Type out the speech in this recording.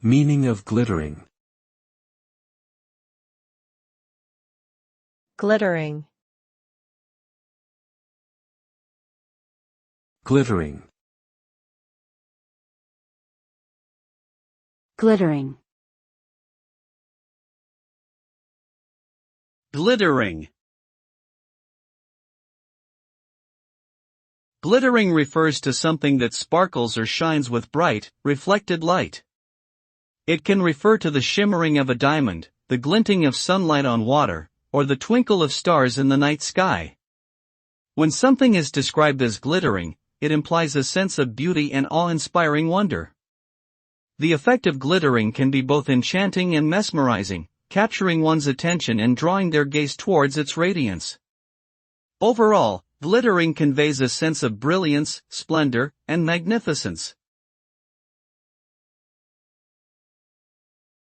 Meaning of glittering. Glittering. Glittering. Glittering. Glittering. Glittering refers to something that sparkles or shines with bright, reflected light. It can refer to the shimmering of a diamond, the glinting of sunlight on water, or the twinkle of stars in the night sky. When something is described as glittering, it implies a sense of beauty and awe-inspiring wonder. The effect of glittering can be both enchanting and mesmerizing, capturing one's attention and drawing their gaze towards its radiance. Overall, glittering conveys a sense of brilliance, splendor, and magnificence.